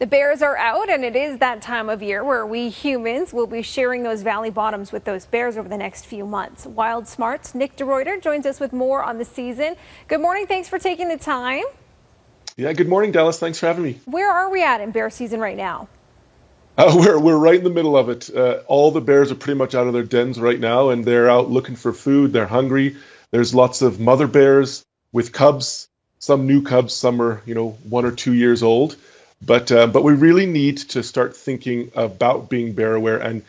The bears are out, and it is that time of year where we humans will be sharing those valley bottoms with those bears over the next few months. Wild Smart's Nick DeRuyter joins us with more on the season. Good morning. Thanks for taking the time. Yeah, good morning, Dallas. Thanks for having me. Where are we at in bear season right now? We're right in the middle of it. All the bears are pretty much out of their dens right now, and they're out looking for food. They're hungry. There's lots of mother bears with cubs. Some new cubs, some are 1 or 2 years old. But we really need to start thinking about being bear aware and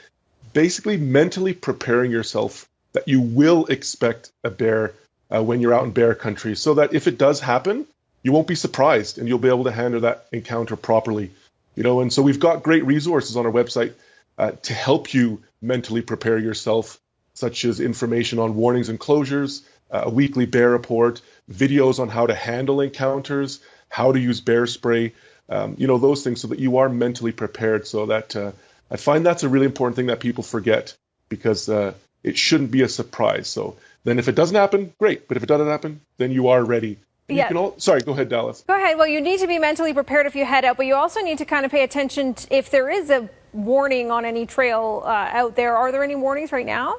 basically mentally preparing yourself that you will expect a bear when you're out in bear country, so that if it does happen, you won't be surprised and you'll be able to handle that encounter properly. And so we've got great resources on our website to help you mentally prepare yourself, such as information on warnings and closures, a weekly bear report, videos on how to handle encounters, how to use bear spray, those things, so that you are mentally prepared. So that I find that's a really important thing that people forget, because it shouldn't be a surprise. So then if it doesn't happen, great. But if it doesn't happen, then you are ready. Yeah. Sorry, go ahead, Dallas. Go ahead. Well, you need to be mentally prepared if you head out, but you also need to kind of pay attention if there is a warning on any trail out there. Are there any warnings right now?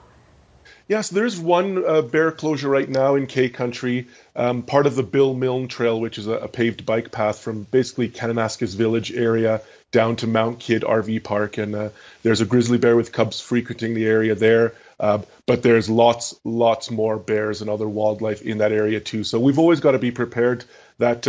Yes, there's one bear closure right now in K Country, part of the Bill Milne Trail, which is a paved bike path from basically Kananaskis Village area down to Mount Kidd RV Park. And there's a grizzly bear with cubs frequenting the area there. But there's lots more bears and other wildlife in that area too. So we've always got to be prepared that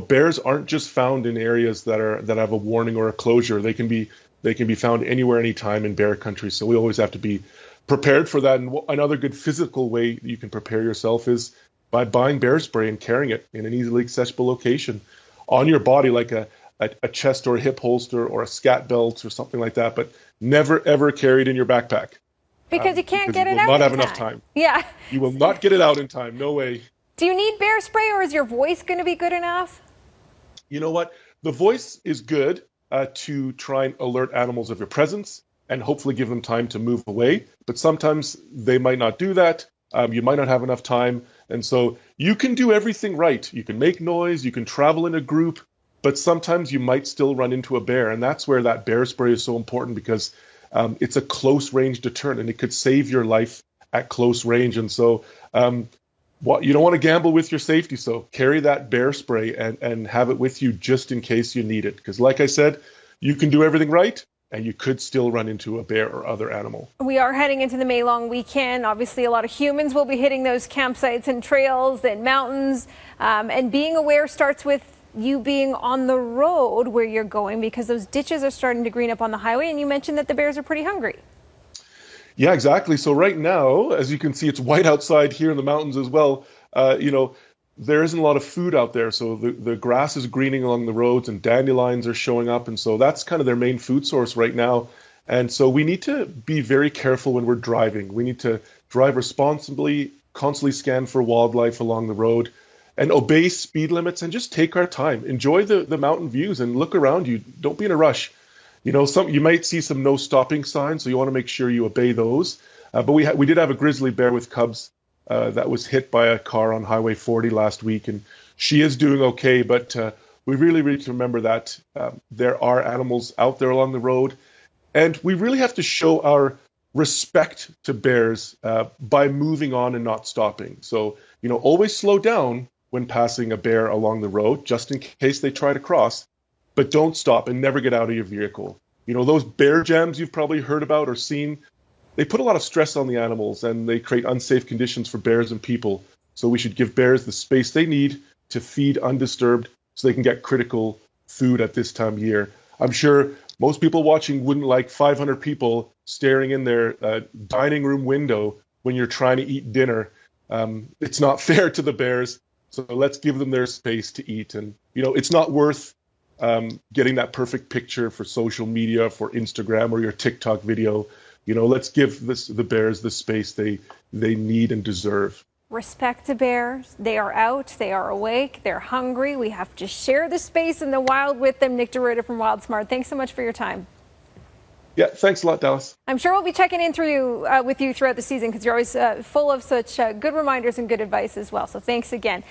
bears aren't just found in areas that have a warning or a closure. They can be found anywhere, anytime in bear country. So we always have to be prepared for that. And another good physical way you can prepare yourself is by buying bear spray and carrying it in an easily accessible location on your body, like a chest or a hip holster or a scat belt or something like that. But never ever carry it in your backpack. Because you can't get it out. You will not have enough time. Yeah. You will not get it out in time. No way. Do you need bear spray, or is your voice going to be good enough? You know what? The voice is good to try and alert animals of your presence and hopefully give them time to move away. But sometimes they might not do that. You might not have enough time. And so you can do everything right. You can make noise. You can travel in a group. But sometimes you might still run into a bear. And that's where that bear spray is so important, because it's a close range deterrent, and it could save your life at close range. And so you don't want to gamble with your safety. So carry that bear spray and have it with you just in case you need it. Because like I said, you can do everything right, and you could still run into a bear or other animal. We are heading into the May long weekend. Obviously, a lot of humans will be hitting those campsites and trails and mountains. And being aware starts with you being on the road where you're going, because those ditches are starting to green up on the highway. And you mentioned that the bears are pretty hungry. Yeah, exactly. So right now, as you can see, it's white outside here in the mountains as well. There isn't a lot of food out there. So the grass is greening along the roads, and dandelions are showing up. And so that's kind of their main food source right now. And so we need to be very careful when we're driving. We need to drive responsibly, constantly scan for wildlife along the road, and obey speed limits, and just take our time. Enjoy the mountain views and look around you. Don't be in a rush. You might see some no stopping signs, so you want to make sure you obey those. But we did have a grizzly bear with cubs that was hit by a car on Highway 40 last week, and she is doing okay. But we really need to remember that there are animals out there along the road, and we really have to show our respect to bears by moving on and not stopping. So always slow down when passing a bear along the road, just in case they try to cross. But don't stop, and never get out of your vehicle. Those bear jams you've probably heard about or seen, they put a lot of stress on the animals, and they create unsafe conditions for bears and people. So we should give bears the space they need to feed undisturbed, so they can get critical food at this time of year. I'm sure most people watching wouldn't like 500 people staring in their dining room window when you're trying to eat dinner. It's not fair to the bears. So let's give them their space to eat. And, it's not worth getting that perfect picture for social media, for Instagram or your TikTok video. Let's give the bears the space they need and deserve. Respect the bears. They are out. They are awake. They're hungry. We have to share the space in the wild with them. Nick DeRuyter from Wild Smart, thanks so much for your time. Yeah, thanks a lot, Dallas. I'm sure we'll be checking in with you throughout the season, because you're always full of such good reminders and good advice as well. So thanks again.